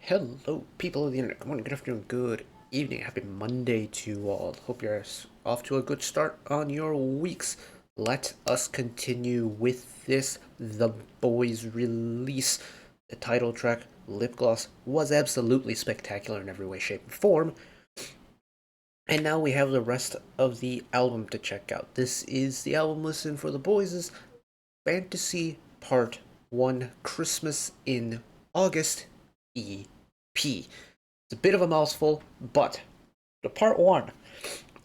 Hello, people of the internet. Good morning, good afternoon, good evening. Happy Monday to you all. Hope you're off to a good start on your weeks. Let us continue with this The BOYZ release. The title track, Lip Gloss, was absolutely spectacular in every way, shape, and form. And now we have the rest of the album to check out. This is the album listing for The BOYZ' Fantasy Part 1 Christmas in August EP. It's a bit of a mouthful, but the Part 1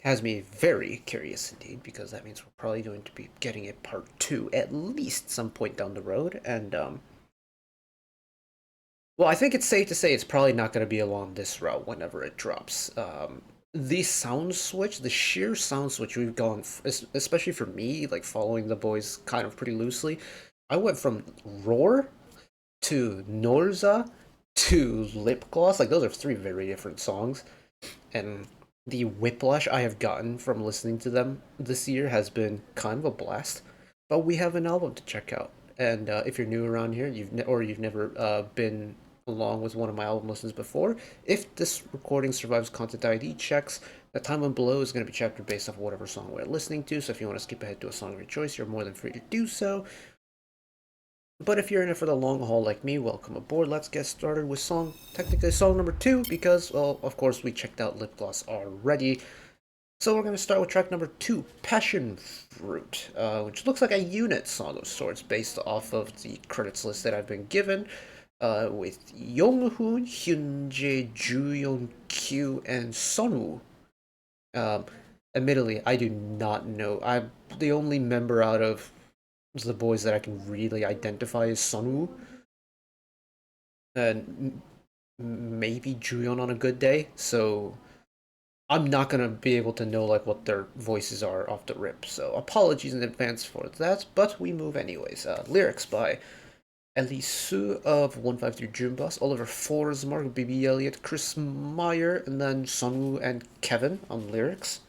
has me very curious indeed, because that means we're probably going to be getting a Part 2 at least some point down the road, and well, I think it's safe to say it's probably not going to be along this route whenever it drops. The sound switch, the sheer sound switch we've gone, especially for me, like following the boys kind of pretty loosely, I went from Roar to Norza to Lip Gloss. Like, those are three very different songs, and the whiplash I have gotten from listening to them this year has been kind of a blast. But we have an album to check out, and if you're new around here, you've never been along with one of my album listens before, if this recording survives content ID checks, the timeline below is going to be chapter based off whatever song we're listening to, so if you want to skip ahead to a song of your choice, you're more than free to do so. But if you're in it for the long haul like me, welcome aboard. Let's get started with technically song number 2, because, well, of course we checked out Lip Gloss already. So we're going to start with track number 2, Passion Fruit, which looks like a unit song of sorts based off of the credits list that I've been given, with Younghoon, Hyunjae, Juyeon-kyu, and Sunwoo. Admittedly, I do not know. I'm the only member out of the boys that I can really identify as Sunwoo, and maybe Juyeon on a good day, so I'm not gonna be able to know like what their voices are off the rip, so apologies in advance for that, but we move anyways. Lyrics by Elise Su of 153 Junbus, Oliver Forsmark, BB Elliott, Chris Meyer, and then Sunwoo and Kevin on lyrics.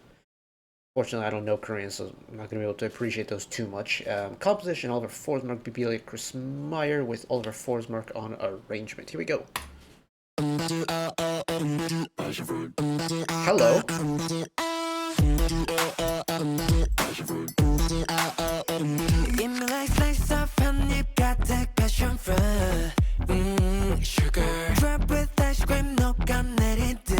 Fortunately, I don't know Korean, so I'm not going to be able to appreciate those too much. Composition, Oliver Forsmark, BB Elliott, Chris Meyer, with Oliver Forsmark on arrangement. Here we go. Hello. Sugar. Drop with ice cream, 녹아내리듯.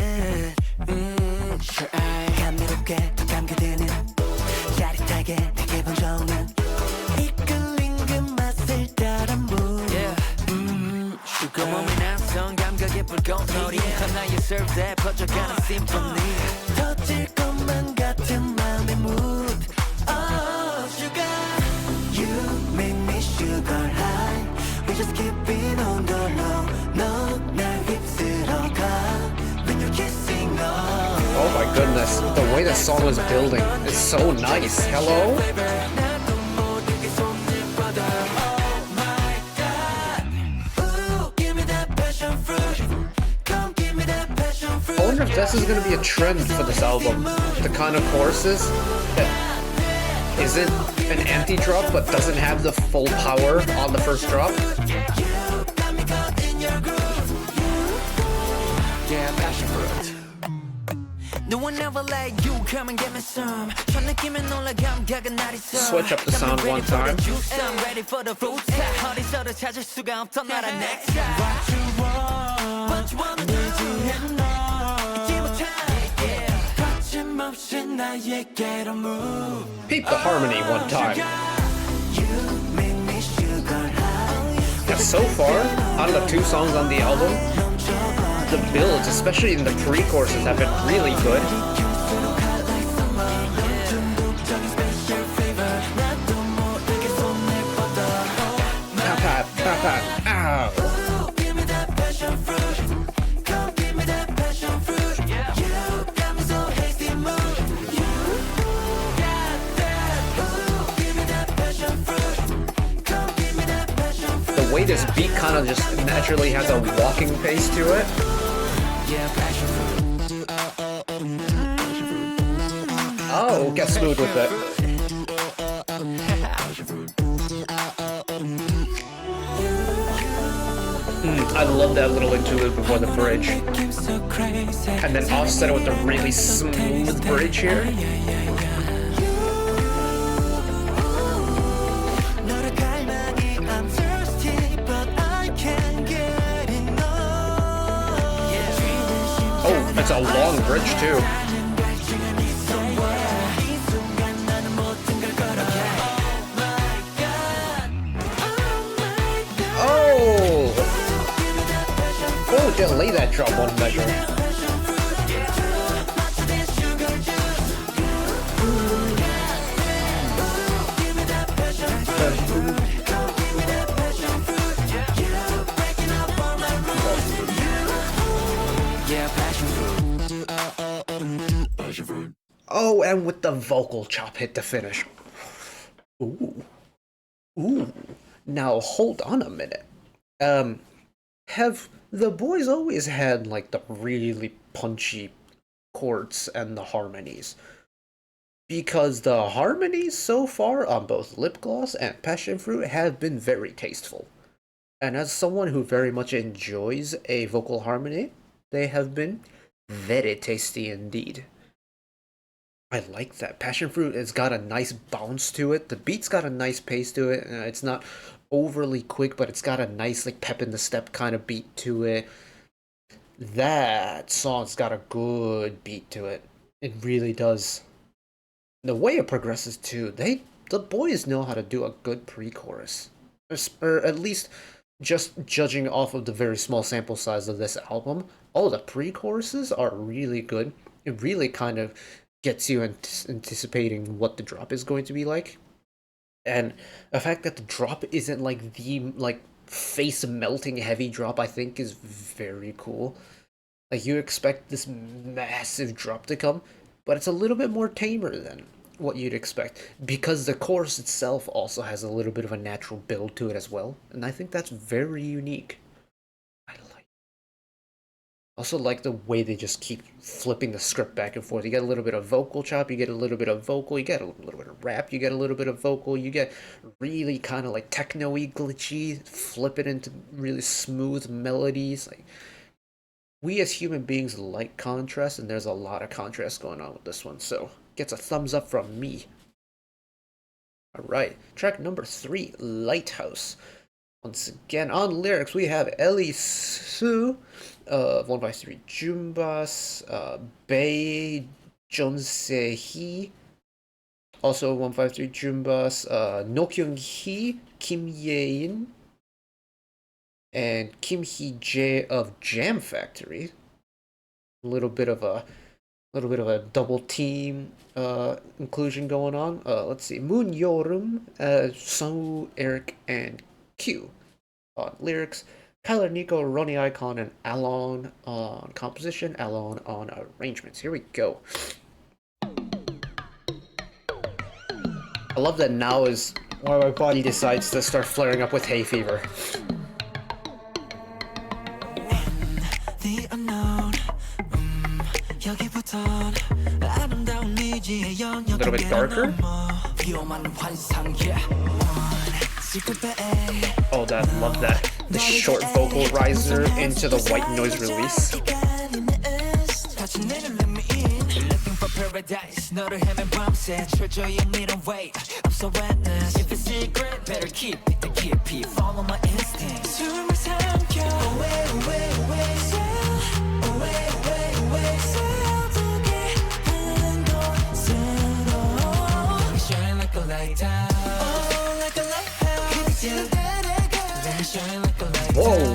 Sure eye. 감미롭게 감겨드는 짜릿하게 내게 번져오는 이끌린 그 맛을 따라 move. Yeah. Sugar. 몸이 낯선 감각의 불꽃놀이. 하나의 serve에 퍼져가는 symphony. 터질 것만 같은 마음의 mood. Oh, sugar. You make me sugar high. We just keep it on the low. No, 날 휩쓸어가. When you're kissing us. Oh my goodness, the way the song was building is so nice. Hello? I wonder if this is going to be a trend for this album. The kind of choruses that isn't an empty drop but doesn't have the full power on the first drop. Yeah, passion fruit. No one ever like you, come and get me some. Switch up the sound one time. I'm ready for the fruit. 어디서도 찾을 수가 없던 나라 next time. What you want? Peep the harmony one time. Now, so far, out of the 2 songs on the album, the builds, especially in the pre-choruses, have been really good. Ow. The way this beat kind of just naturally has a walking pace to it. Oh, get smooth with it. I love that little interlude before the bridge. And then offset it with a really smooth bridge here. Oh, it's a long bridge too. Oh, didn't lay that drop one measure. Oh, and with the vocal chop hit to finish. Ooh. Ooh. Now hold on a minute. Have the boys always had like the really punchy chords and the harmonies? Because the harmonies so far on both Lip Gloss and Passion Fruit have been very tasteful. And as someone who very much enjoys a vocal harmony, they have been very tasty indeed. I like that. Passion Fruit has got a nice bounce to it. The beat's got a nice pace to it. It's not overly quick, but it's got a nice like pep in the step kind of beat to it. That song's got a good beat to it. It really does. The way it progresses too, the boys know how to do a good pre-chorus. Or at least just judging off of the very small sample size of this album, all the pre-choruses are really good. It really kind of gets you anticipating what the drop is going to be like. And the fact that the drop isn't like the like face melting heavy drop, I think is very cool. Like you expect this massive drop to come, but it's a little bit more tamer than what you'd expect because the chorus itself also has a little bit of a natural build to it as well, and I think that's very unique. I like. Also like the way they just keep flipping the script back and forth. You get a little bit of vocal chop, you get a little bit of vocal, you get a little bit of rap, you get a little bit of vocal, you get really kind of like techno-y glitchy, flip it into really smooth melodies. Like we as human beings like contrast, and there's a lot of contrast going on with this one, so gets a thumbs up from me. Alright, track number 3, Lighthouse. Once again, on lyrics, we have Ellie Su of 153 Jumbas, Bae Jonse-hee, also 153 Jumbas, No Kyung-hee, Kim Ye-in, and Kim Hee-jae of Jam Factory. A little bit of a double team inclusion going on. Let's see, Moon Yorum, Sung, Eric, and Q on lyrics. Kyler, Nico, Ronnie Icon, and Alon on composition. Alon on arrangements. Here we go. I love that now is where my body decides to start flaring up with hay fever. A little bit darker. Oh, love that. The short vocal riser into the white noise release. Whoa.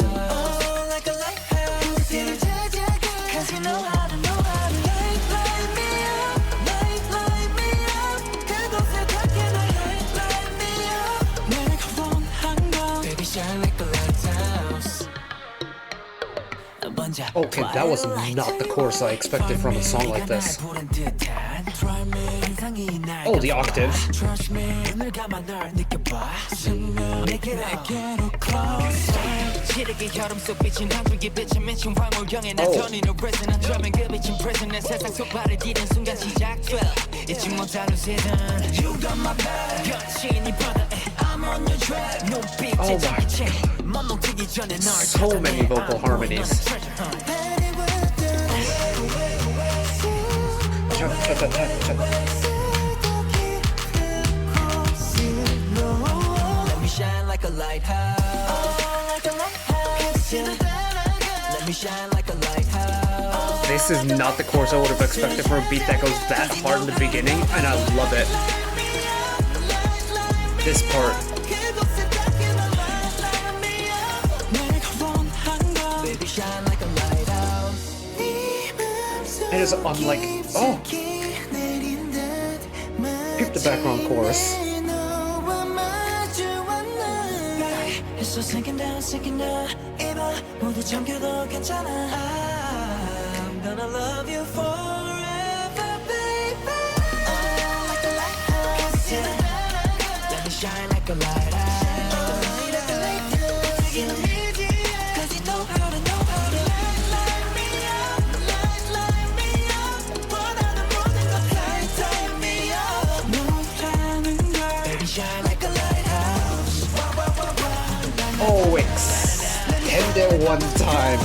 Okay, that was not the chorus I expected from a song like this. Oh, the octaves. Oh my god. So many vocal harmonies. Let me shine like a lighthouse. Let me shine like a lighthouse. This is not the chorus I would have expected for a beat that goes that hard in the beginning, and I love it. This part. Baby, shine like a lighthouse. It is unlike. Oh! Peep the background chorus. So sinking down, 이봐 모두 잠겨도 괜찮아. I'm gonna love you forever, baby. Oh, like a lighthouse. Let me shine like a lighthouse. Cause you know how to light me up. 원하는 모든 것 light me up. 못하는 걸 baby shine like a lighthouse. Oh, extend it one time.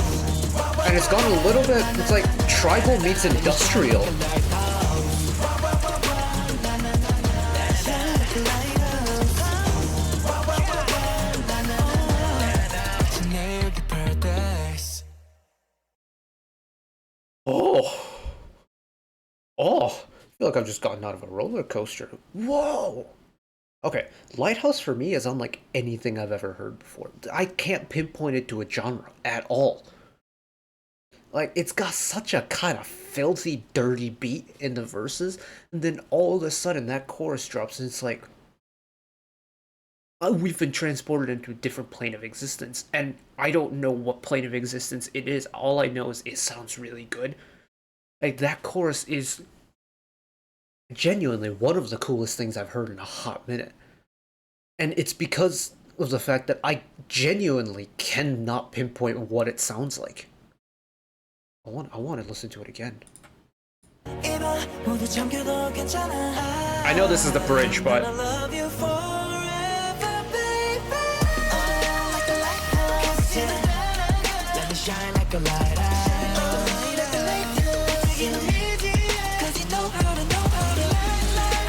And it's gone a little bit, it's like tribal meets industrial. Oh. Oh. I feel like I've just gotten out of a roller coaster. Whoa. Okay, Lighthouse for me is unlike anything I've ever heard before. I can't pinpoint it to a genre at all. Like, it's got such a kind of filthy, dirty beat in the verses, and then all of a sudden that chorus drops and it's like, we've been transported into a different plane of existence, and I don't know what plane of existence it is. All I know is it sounds really good. Like, that chorus is genuinely one of the coolest things I've heard in a hot minute. And it's because of the fact that I genuinely cannot pinpoint what it sounds like. I want to listen to it again. I know this is the bridge, but shine like a lighthouse. Cause you know how to light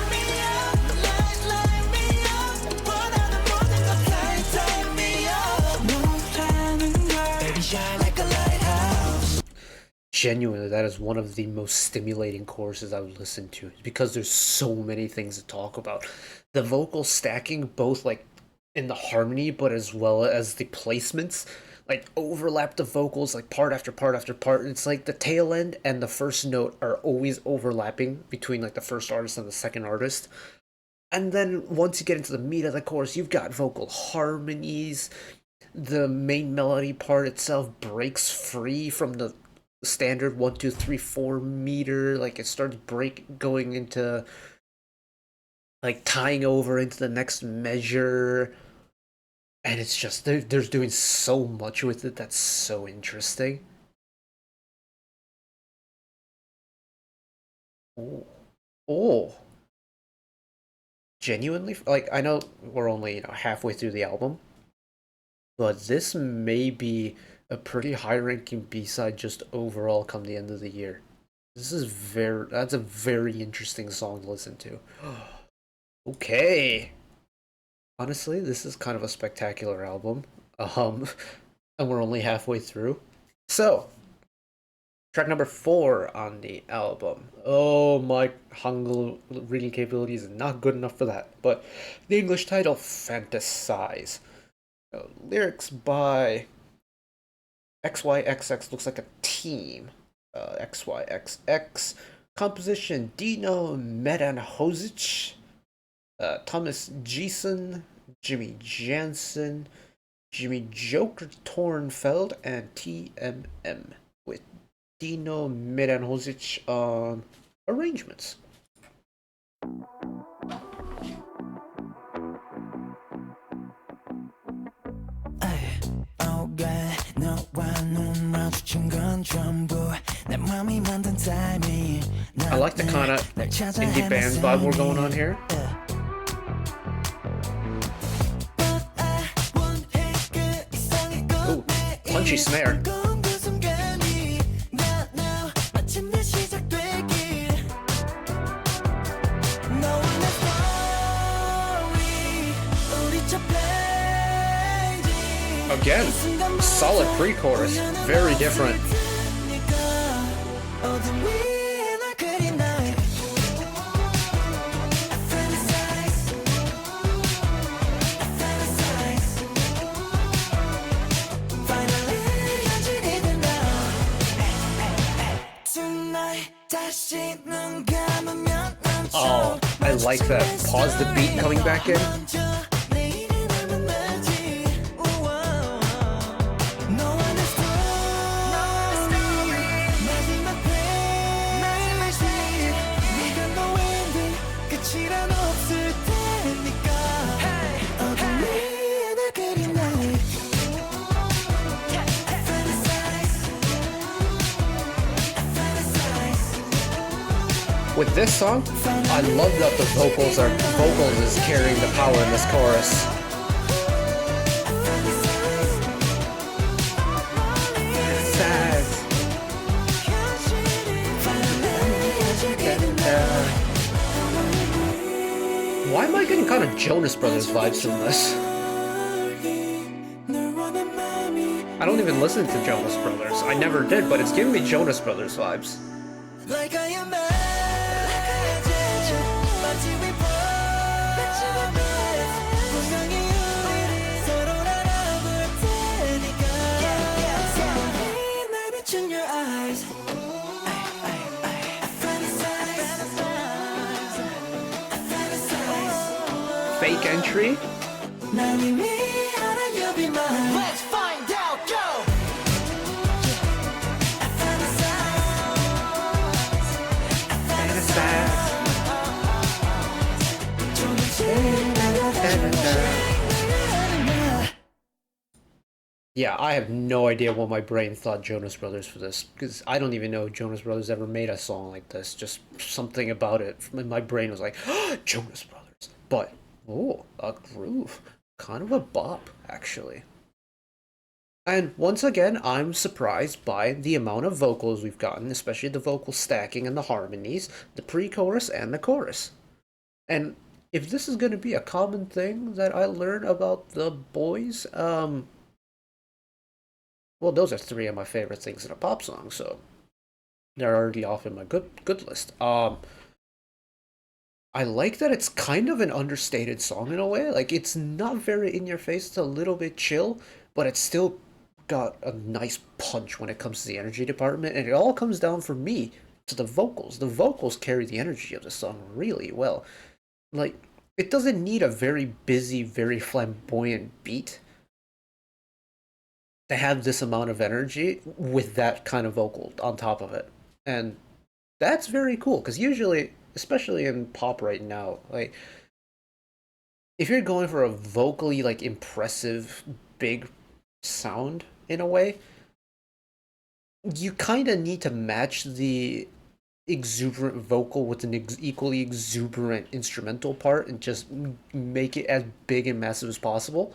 me up. 원하는 모든 것 light me up. 못하는 걸 baby shine like a lighthouse. Genuinely, that is one of the most stimulating choruses I've listened to, because there's so many things to talk about. The vocal stacking, both like in the harmony, but as well as the placements, like overlap the vocals like part after part after part. It's like the tail end and the first note are always overlapping between like the first artist and the second artist. And then once you get into the meat of the chorus, you've got vocal harmonies. The main melody part itself breaks free from the standard 1 2 3 4 meter. Like, it starts going into like tying over into the next measure. And it's just, they're doing so much with it that's so interesting. Oh. Oh. Genuinely, like, I know we're only, halfway through the album, but this may be a pretty high-ranking B-side just overall come the end of the year. That's a very interesting song to listen to. Okay. Honestly, this is kind of a spectacular album, and we're only halfway through. So, track number 4 on the album. Oh, my Hangul reading capability is not good enough for that. But the English title, Fantasize. Lyrics by XYXX, looks like a team. XYXX. Composition, Dino Medanhozic. Thomas Gieson, Jimmy Jansen, Jimmy Joker Tornfeld, and TMM, with Dino Medanhozic on arrangements. I like the kind of indie band vibe we're going on here. punchy snare. Again, solid pre-chorus, very different. Oh, I like that. Pause the beat coming back in. With this song, I love that the vocals is carrying the power in this chorus. Why am I getting kind of Jonas Brothers vibes from this? I don't even listen to Jonas Brothers. I never did, but it's giving me Jonas Brothers vibes. Fake entry? Let's find out, go! Yeah, I have no idea what my brain thought Jonas Brothers for this, because I don't even know Jonas Brothers ever made a song like this. Just something about it. My brain was like, oh, Jonas Brothers. But, oh, a groove. Kind of a bop, actually. And once again, I'm surprised by the amount of vocals we've gotten, especially the vocal stacking and the harmonies, the pre-chorus and the chorus. And if this is going to be a common thing that I learn about the boys, well, those are three of my favorite things in a pop song, so they're already off in my good list. I like that it's kind of an understated song in a way. Like, it's not very in your face, it's a little bit chill, but it's still got a nice punch when it comes to the energy department, and it all comes down for me to the vocals. The vocals carry the energy of the song really well. Like, it doesn't need a very busy, very flamboyant beat to have this amount of energy with that kind of vocal on top of it. And that's very cool, because usually, especially in pop right now, like, if you're going for a vocally, like, impressive, big sound, in a way, you kind of need to match the exuberant vocal with an equally exuberant instrumental part and just make it as big and massive as possible.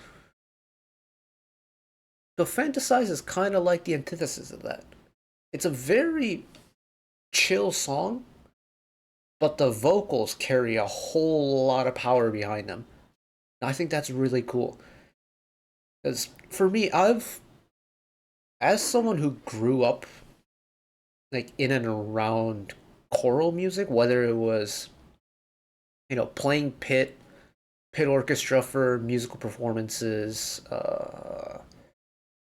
So Fantasize is kind of like the antithesis of that. It's a very chill song, but the vocals carry a whole lot of power behind them. And I think that's really cool. Because for me, as someone who grew up like in and around choral music, whether it was, playing pit orchestra for musical performances,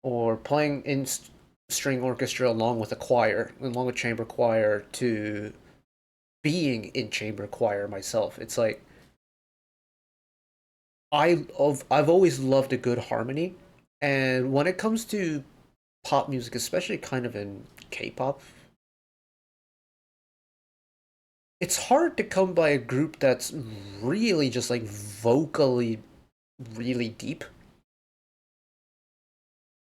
or playing in string orchestra along with chamber choir, to being in chamber choir myself. It's like I've always loved a good harmony, and when it comes to pop music, especially kind of in K-pop, it's hard to come by a group that's really just like vocally really deep.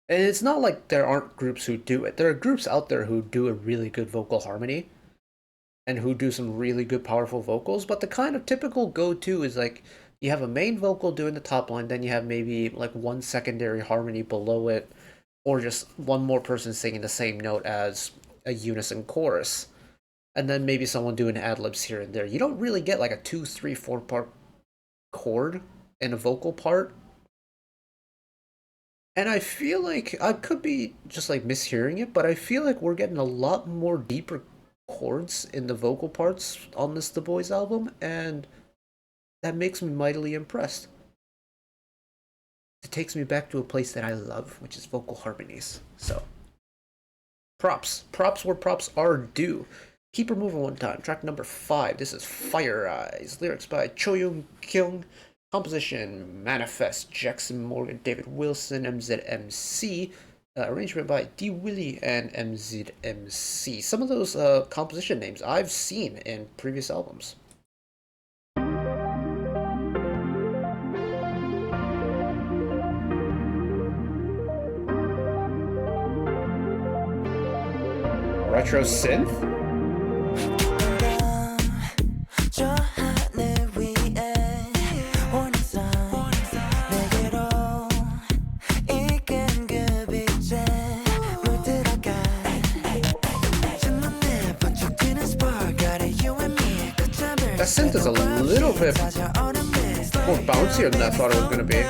And it's not like there aren't groups who do it. There are groups out there who do a really good vocal harmony and who do some really good powerful vocals, but the kind of typical go-to is like you have a main vocal doing the top line, then you have maybe like one secondary harmony below it, or just one more person singing the same note as a unison chorus, and then maybe someone doing ad libs here and there. You don't really get like a 2, 3, 4 part chord and a vocal part. And I feel like I could be just like mishearing it, but I feel like we're getting a lot more deeper chords in the vocal parts on this TheBoYZ album, and that makes me mightily impressed. It takes me back to a place that I love, which is vocal harmonies. So, props where props are due. Keep her moving one time. Track number 5. This is Fire Eyes. Lyrics by Cho Young Kyung. Composition Manifest, Jackson Morgan, David Wilson, MZMC. Arrangement by D Willie and MZMC. Some of those composition names I've seen in previous albums. Retro synth? That synth is a little bit more bouncier than I thought it was going to be.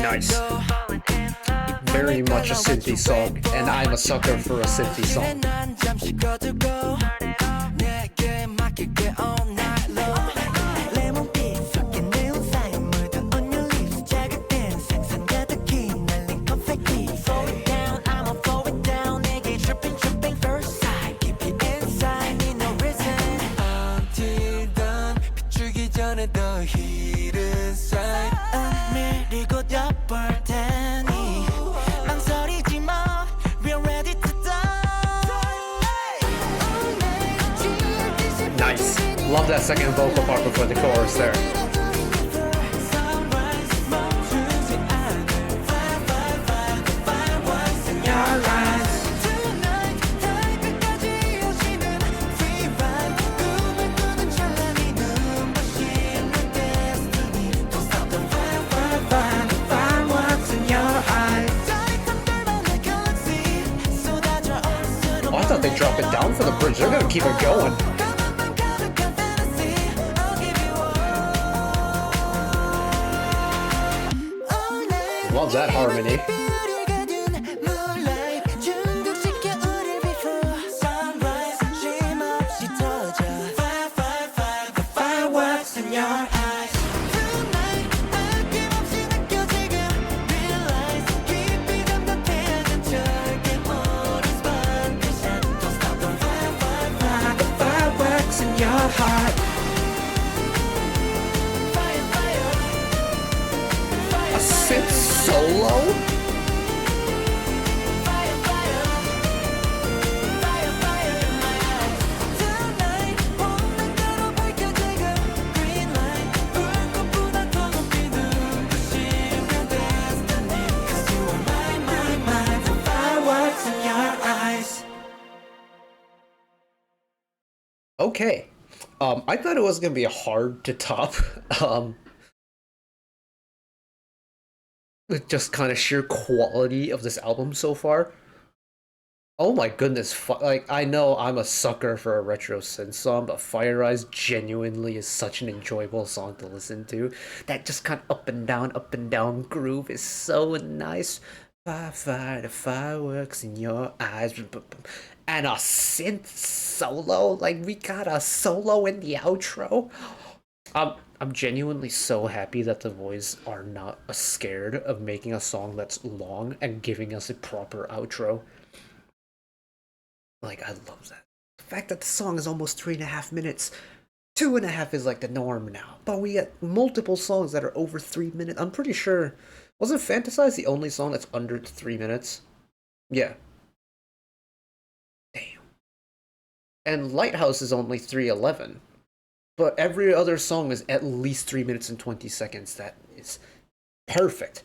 Nice. Very much a synthy song, and I'm a sucker for a synthy song. Nice. Love that second vocal part before the chorus there. Oh, I thought they'd drop it down for the bridge. They're gonna keep it going. Love that harmony. A synth solo? Okay. I thought it was gonna be hard to top. With just kind of sheer quality of this album so far. Oh my goodness, like, I know I'm a sucker for a retro synth song, but Fire Eyes genuinely is such an enjoyable song to listen to. That just kind of up and down groove is so nice. Fire, the fireworks in your eyes. And a synth solo, like, we got a solo in the outro. I'm genuinely so happy that TheBoYZ are not scared of making a song that's long and giving us a proper outro. Like, I love that. The fact that the song is almost 3.5 minutes. 2.5 is like the norm now. But we get multiple songs that are over 3 minutes. I'm pretty sure. Wasn't Fantasize the only song that's under 3 minutes? Yeah. Damn. And Lighthouse is only 3:11. But every other song is at least 3 minutes and 20 seconds. That is perfect.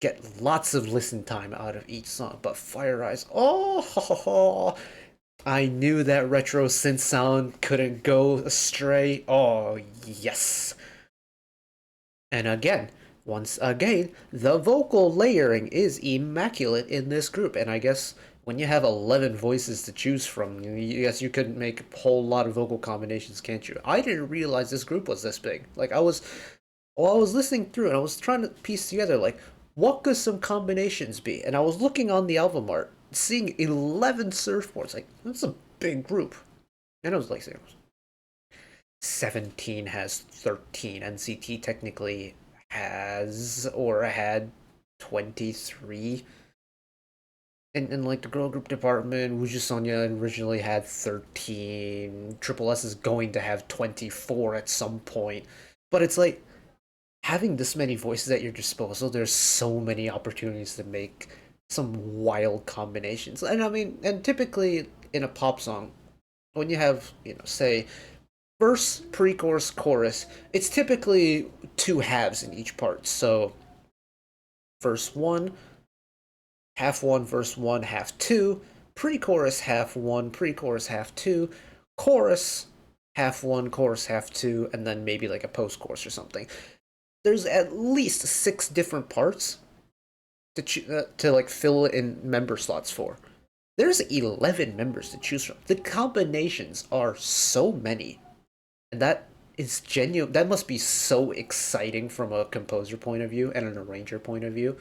Get lots of listen time out of each song. But Fire Eyes, oh, I knew that retro synth sound couldn't go astray. Oh, yes. And again, once again, the vocal layering is immaculate in this group. And I guess when you have 11 voices to choose from, yes, you could make a whole lot of vocal combinations, can't you? I didn't realize this group was this big. Like, I was listening through and I was trying to piece together, like, what could some combinations be? And I was looking on the album art, seeing 11 surfboards. Like, that's a big group. And I was like, 17 has 13. NCT technically has or had 23. And like the girl group department, Wuju Sonya originally had 13. Triple S is going to have 24 at some point. But it's like, having this many voices at your disposal, there's so many opportunities to make some wild combinations. And I mean, and typically in a pop song, when you have, say, verse, pre-chorus, chorus, it's typically two halves in each part. So, verse 1, verse 1, half 2, pre-chorus, half 1, pre-chorus, half 2, chorus, half 1, chorus, half 2, and then maybe like a post-chorus or something. There's at least 6 different parts to like fill in member slots for. There's 11 members to choose from. The combinations are so many, and that is genuine. That must be so exciting from a composer point of view and an arranger point of view.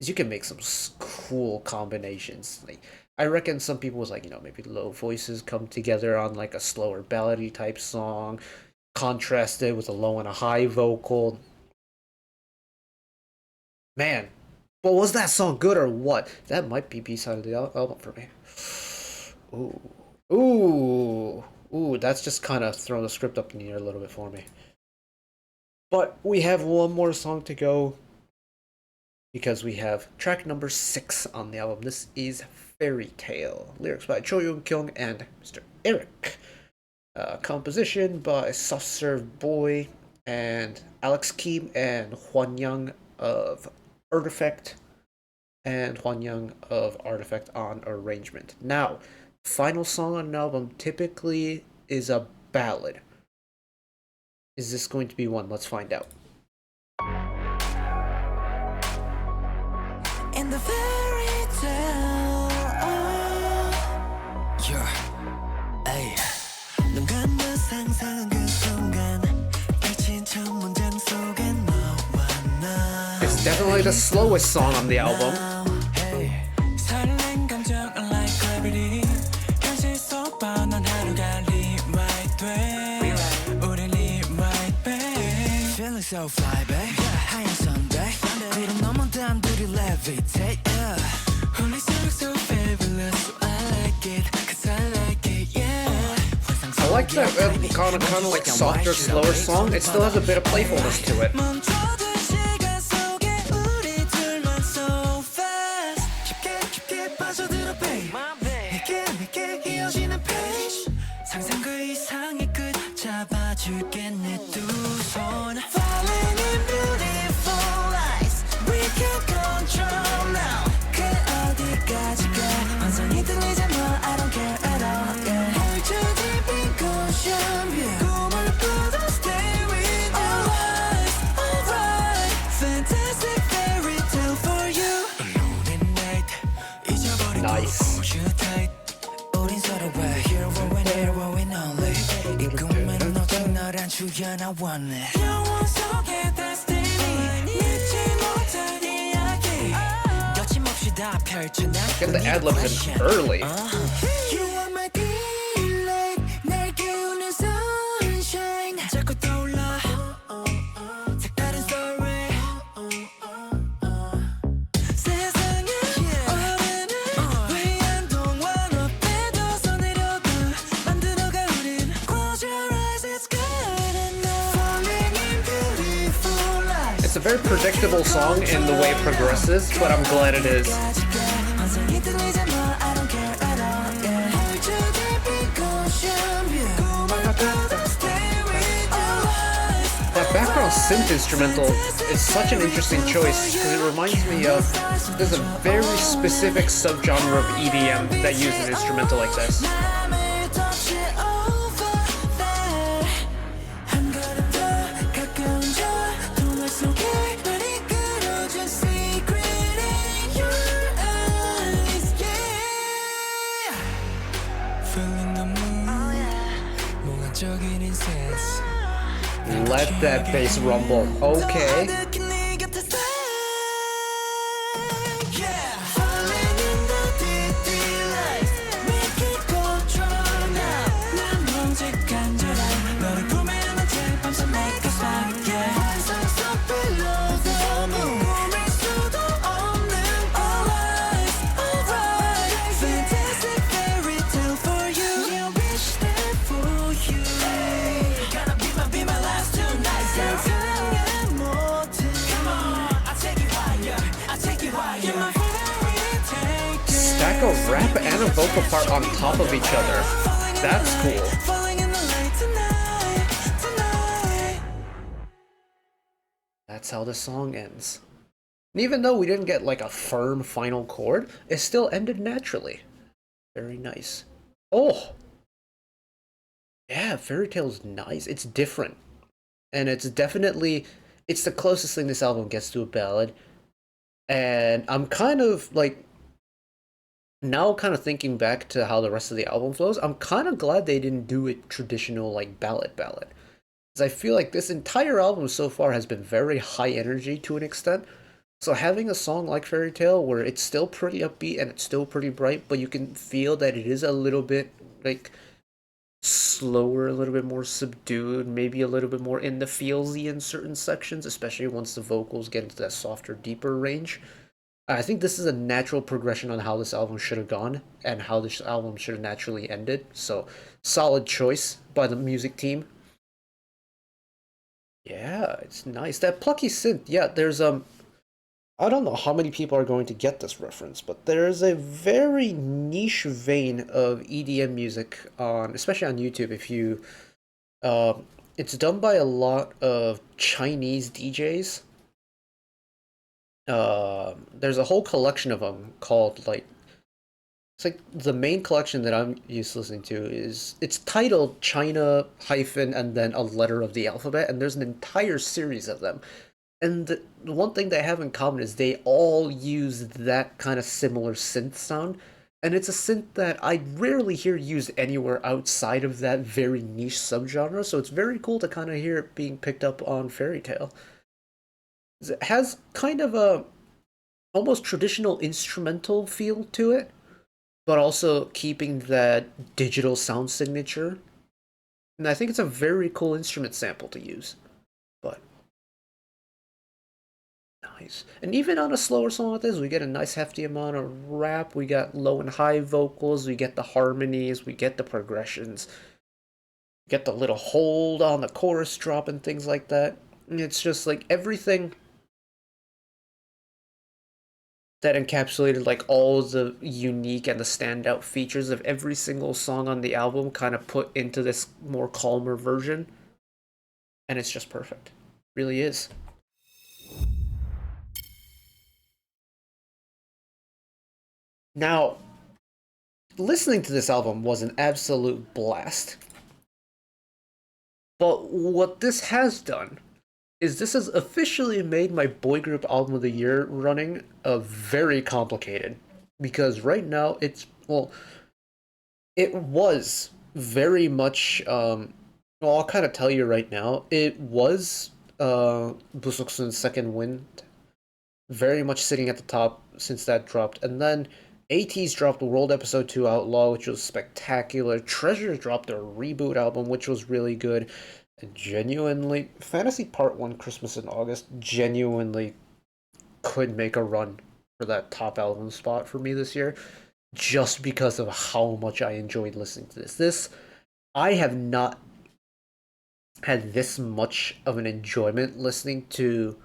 You can make some cool combinations. Like, I reckon some people was like, maybe low voices come together on like a slower ballady type song, contrasted with a low and a high vocal. Man, but was that song good or what? That might be B-side of the album for me. Ooh, that's just kind of throwing the script up in the air a little bit for me. But we have one more song to go, because we have track number 6 on the album. This is Fairy Tale. Lyrics by Cho Yoon Kyung and Mr. Eric. Composition by Soft Serve Boy and Alex Kim and Hwan Young of Artifact, and Hwan Young of Artifact on arrangement. Now, final song on an album typically is a ballad. Is this going to be one? Let's find out. In the fairy tale, ay. 눈 감아 상상한 그 순간 펼친 첫 문장 속에 너와 나. It's definitely the slowest song on the album. Hey, 설렘 감정은 like gravity. 현실 속 뻔한 하루가 rewrite 돼. 우리 rewrite babe. Feeling so fly babe. 하얀 Sunday. 구름 넘어 담들이 levitate. 홀리수록 so fabulous. I like it, 'cause I like it, yeah. I like that kind of like softer, slower song. It still has a bit of playfulness to it. 멈춰둔 시간 속에 우리 둘만 so fast. 깊게 빠져들어 babe. 내게 이어지는 page. 상상 그 이상의 끝 잡아줄게 내 두 손. Falling in beautiful eyes. We can't control now. 그 어디까지가 완전히 들리잖아. I don't care at all. Yeah. 홀 too deep in caution. Yeah. 꿈을 꾸도 stay with you. Alright. Fantastic fairy tale for you. Illuminate. 잊어버린 Nice. 우린 서로 we're here when there when only. 이 꿈은 오직 너란 주연아 원해. 영원 속의 destiny. 믿지 못한 이야기. 거침없이 다 펼쳐놔. Get the ad-libs in early. You are my delight. 날 깨우는 sunshine. 자꾸 떠올라. 색다른 story. 세상에 오르는 위안 동화 높이도 a very predictable song in the way it progresses, but I'm glad it is. That background synth instrumental is such an interesting choice because it reminds me of there's a very specific subgenre of EDM that uses an instrumental like this. Let that bass rumble. Okay. Stack a rap and a vocal part on top of each other. That's cool. That's how the song ends. And even though we didn't get like a firm final chord, it still ended naturally. Very nice. Oh! Yeah, Fairy Tale's nice. It's different. And it's definitely, it's the closest thing this album gets to a ballad. And I'm kind of like, now kind of thinking back to how the rest of the album flows, I'm kind of glad they didn't do it traditional like ballad. Because I feel like this entire album so far has been very high energy to an extent. So having a song like Fairy Tale where it's still pretty upbeat and it's still pretty bright, but you can feel that it is a little bit like slower, a little bit more subdued, maybe a little bit more in the feelsy in certain sections, especially once the vocals get into that softer, deeper range. I think this is a natural progression on how this album should have gone and how this album should have naturally ended. So, solid choice by the music team. Yeah, it's nice. That plucky synth. Yeah, there's I don't know how many people are going to get this reference, but there's a very niche vein of EDM music on, especially on YouTube. If you, it's done by a lot of Chinese DJs. There's a whole collection of them called like, it's like the main collection that I'm used to listening to is it's titled China hyphen and then a letter of the alphabet, and there's an entire series of them. And the one thing they have in common is they all use that kind of similar synth sound. And it's a synth that I rarely hear used anywhere outside of that very niche subgenre. So it's very cool to kind of hear it being picked up on Fairy Tale. It has kind of a almost traditional instrumental feel to it, but also keeping that digital sound signature. And I think it's a very cool instrument sample to use. But nice. And even on a slower song like this, we get a nice hefty amount of rap, we got low and high vocals, we get the harmonies, we get the progressions, we get the little hold on the chorus drop and things like that. And it's just like everything that encapsulated like all the unique and the standout features of every single song on the album kind of put into this more calmer version. And it's just perfect. Really is. Now, listening to this album was an absolute blast. But what this has done is this has officially made my boy group album of the year running very complicated. Because right now it's, well, it was very much, well, I'll kind of tell you right now, it was Busoksun's Second Wind, very much sitting at the top since that dropped. And then ATEEZ dropped World Episode 2 Outlaw, which was spectacular. Treasure dropped their reboot album, which was really good. And genuinely, Fantasy Part 1 Christmas in August genuinely could make a run for that top album spot for me this year, just because of how much I enjoyed listening to this. I have not had this much of an enjoyment listening to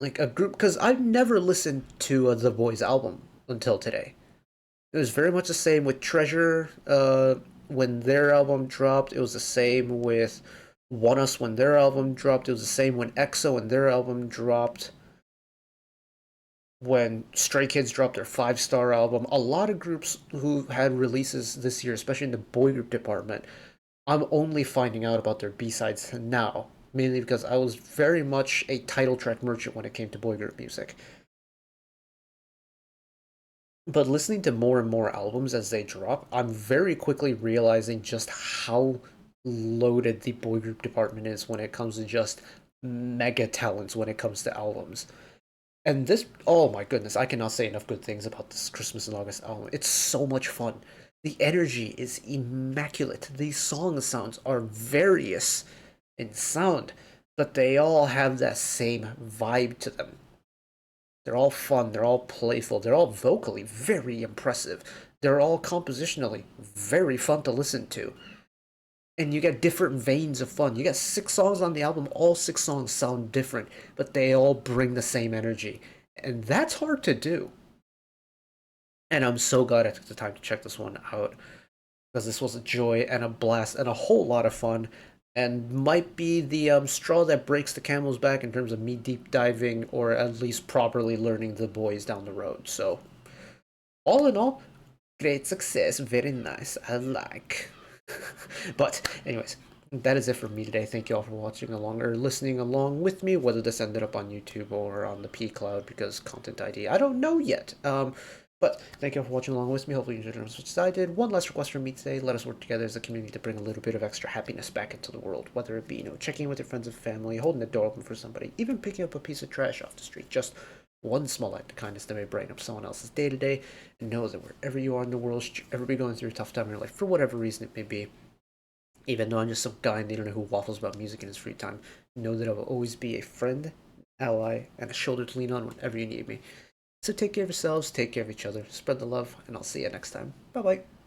like a group, because I've never listened to the Boys album until today. It was very much the same with Treasure when their album dropped. It was the same with Want Us when their album dropped. It was the same when EXO when their album dropped. When Stray Kids dropped their 5 star album. A lot of groups who had releases this year, especially in the boy group department, I'm only finding out about their B-sides now. Mainly because I was very much a title track merchant when it came to boy group music. But listening to more and more albums as they drop, I'm very quickly realizing just how loaded the boy group department is when it comes to just mega talents when it comes to albums. And this, oh my goodness, I cannot say enough good things about this Christmas in August album. It's so much fun. The energy is immaculate. These song sounds are various in sound, but they all have that same vibe to them. They're all fun, they're all playful, they're all vocally very impressive. They're all compositionally very fun to listen to. And you get different veins of fun. You get 6 songs on the album, all 6 songs sound different, but they all bring the same energy. And that's hard to do. And I'm so glad I took the time to check this one out because this was a joy and a blast and a whole lot of fun and might be the straw that breaks the camel's back in terms of me deep diving or at least properly learning the boys down the road. So, all in all, great success, very nice, I like. But, anyways, that is it for me today. Thank you all for watching along or listening along with me, whether this ended up on YouTube or on the P Cloud because content ID, I don't know yet. But thank you all for watching along with me. Hopefully you enjoyed it as much as I did. One last request from me today. Let us work together as a community to bring a little bit of extra happiness back into the world. Whether it be, checking in with your friends and family, holding the door open for somebody, even picking up a piece of trash off the street. Just one small act of kindness that may brighten up someone else's day to day. And know that wherever you are in the world, should you ever be going through a tough time in your life, for whatever reason it may be, even though I'm just some guy on the internet who waffles about music in his free time, know that I will always be a friend, ally, and a shoulder to lean on whenever you need me. So take care of yourselves, take care of each other, spread the love, and I'll see you next time. Bye bye.